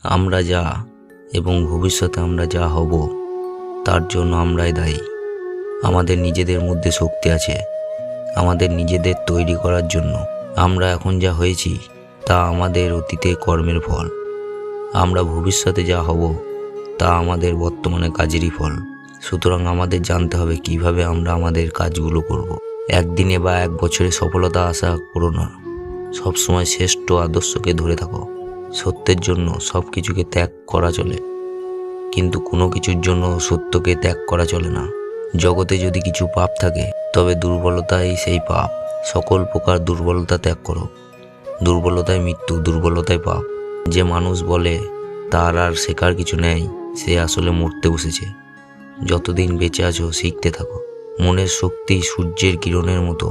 আমরা যা এবং ভবিষ্যতে আমরা যা হব তার জন্য আমরাই দায়ী। আমাদের নিজেদের মধ্যে শক্তি আছে, আমাদের নিজেদের তৈরি করার জন্য। আমরা এখন যা হয়েছি তা আমাদের অতীতে কর্মের ফল। আমরা ভবিষ্যতে যা হব তা আমাদের বর্তমানে কাজেরই ফল। সুতরাং আমাদের জানতে হবে কিভাবে আমরা আমাদের কাজগুলো করব। একদিনে বা এক বছরে সফলতা আশা করো না, সবসময় শ্রেষ্ঠ আদর্শকে ধরে থাকো। সত্যের জন্য সব কিছুকে ত্যাগ করা চলে, কিন্তু কোনো কিছুর জন্য সত্যকে ত্যাগ করা চলে না। জগতে যদি কিছু পাপ থাকে তবে দুর্বলতাই সেই পাপ। সকল প্রকার দুর্বলতা ত্যাগ করো। দুর্বলতায় মৃত্যু, দুর্বলতায় পাপ। যে মানুষ বলে তার আর শেখার কিছু নেই, সে আসলে মরতে বসেছে। যতদিন বেঁচে আছো শিখতে থাকো। মনের শক্তি সূর্যের কিরণের মতো,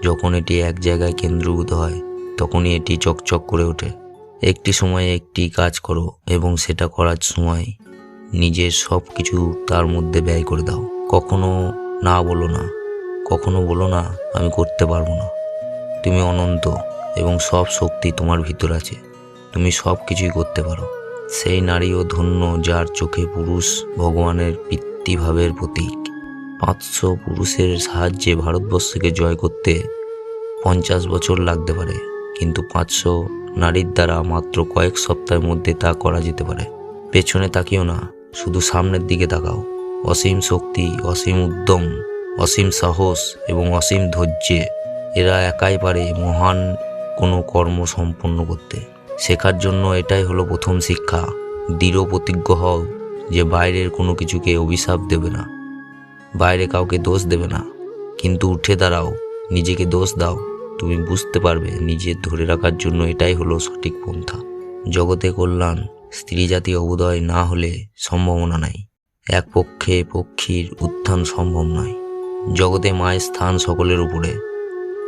যখন এটি এক জায়গায় কেন্দ্রীভূত হয় তখনই এটি চকচক করে ওঠে। একটি সময়ে একটি কাজ করো এবং সেটা করার সময় নিজের সব কিছু তার মধ্যে ব্যয় করে দাও। কখনো না বলো না, কখনো বলো না আমি করতে পারবো না। তুমি অনন্ত এবং সব শক্তি তোমার ভিতর আছে। তুমি সব কিছুই করতে পারো। সেই নারীও ধন্য যার চোখে পুরুষ ভগবানের পিতৃভাবের প্রতীক। 500 পুরুষের সাহায্যে ভারতবর্ষকে জয় করতে 50 বছর লাগতে পারে, কিন্তু 500 নারীর দ্বারা মাত্র কয়েক সপ্তাহের মধ্যে তা করা যেতে পারে। পেছনে তাকিও না, শুধু সামনের দিকে তাকাও। অসীম শক্তি, অসীম উদ্যম, অসীম সাহস এবং অসীম ধৈর্যে এরা একাই পারে মহান কোনো কর্ম সম্পন্ন করতে। শেখার জন্য এটাই হলো প্রথম শিক্ষা। দৃঢ় প্রতিজ্ঞ হও যে বাইরের কোনো কিছুকে অভিশাপ দেবে না, বাইরে কাউকে দোষ দেবে না, কিন্তু উঠে দাঁড়াও, নিজেকে দোষ দাও। তুমি বুঝতে পারবে নিজের ধরে রাখার জন্য এটাই হলো সঠিক পন্থা। জগতে কল্যাণ, স্ত্রী জাতি অবুদয় না হলে সম্ভাবনা নাই। এক পক্ষে পক্ষীর উত্থান সম্ভব নয়। জগতে মায়ের স্থান সকলের উপরে,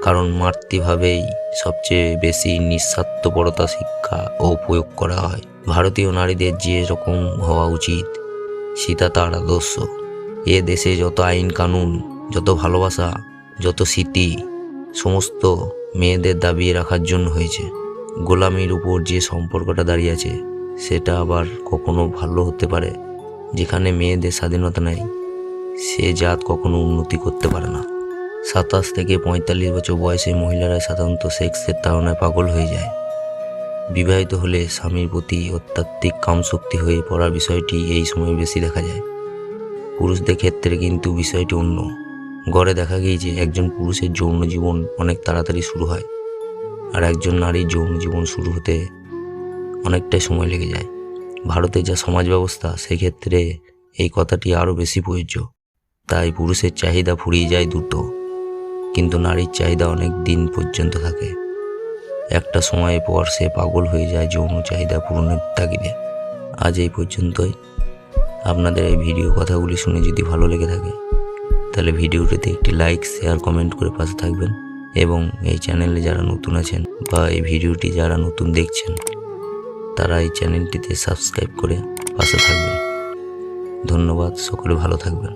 কারণ মাতৃভাবেই সবচেয়ে বেশি নিঃস্বার্থপরতা শিক্ষা ও প্রয়োগ করা হয়। ভারতীয় নারীদের যে রকম হওয়া উচিত সীতা তার আদর্শ। এ দেশে যত আইন কানুন, যত ভালোবাসা, যত স্মৃতি, সমস্ত মেয়েদের দাবিয়ে রাখার জন্য হয়েছে। গোলামির উপর যে সম্পর্কটা দাঁড়িয়ে আছে সেটা আবার কখনো ভালো হতে পারে। যেখানে মেয়েদের স্বাধীনতা নেই সে জাত কখনো উন্নতি করতে পারে না। 27 থেকে 45 বছর বয়সে মহিলারা সাধারণত সেক্সের তাড়নায় পাগল হয়ে যায়। বিবাহিত হলে স্বামীর প্রতি অত্যাধিক কামশক্তি হয়ে পড়ার বিষয়টি এই সময় বেশি দেখা যায়। পুরুষদের ক্ষেত্রে কিন্তু বিষয়টি অন্য। গড়ে দেখা গিয়েছে একজন পুরুষের যৌন জীবন অনেক তাড়াতাড়ি শুরু হয়, আর একজন নারীর যৌন জীবন শুরু হতে অনেকটাই সময় লেগে যায়। ভারতের যা সমাজ ব্যবস্থা সেক্ষেত্রে এই কথাটি আরও বেশি প্রযোজ্য। তাই পুরুষের চাহিদা ফুরিয়ে যায় দ্রুত, কিন্তু নারীর চাহিদা অনেক দিন পর্যন্ত থাকে। একটা সময়ের পর সে পাগল হয়ে যায় যৌন চাহিদা পূরণের তাগিদে। আজ এই পর্যন্তই। আপনাদের এই ভিডিও কথাগুলি শুনে যদি ভালো লেগে থাকে তাহলে ভিডিওটিতে একটি লাইক, শেয়ার, কমেন্ট করে পাশে থাকবেন, এবং এই চ্যানেলে যারা নতুন আছেন বা এই ভিডিওটি যারা নতুন দেখছেন তারা এই চ্যানেলটিতে সাবস্ক্রাইব করে পাশে থাকবেন। ধন্যবাদ, সকলে ভালো থাকবেন।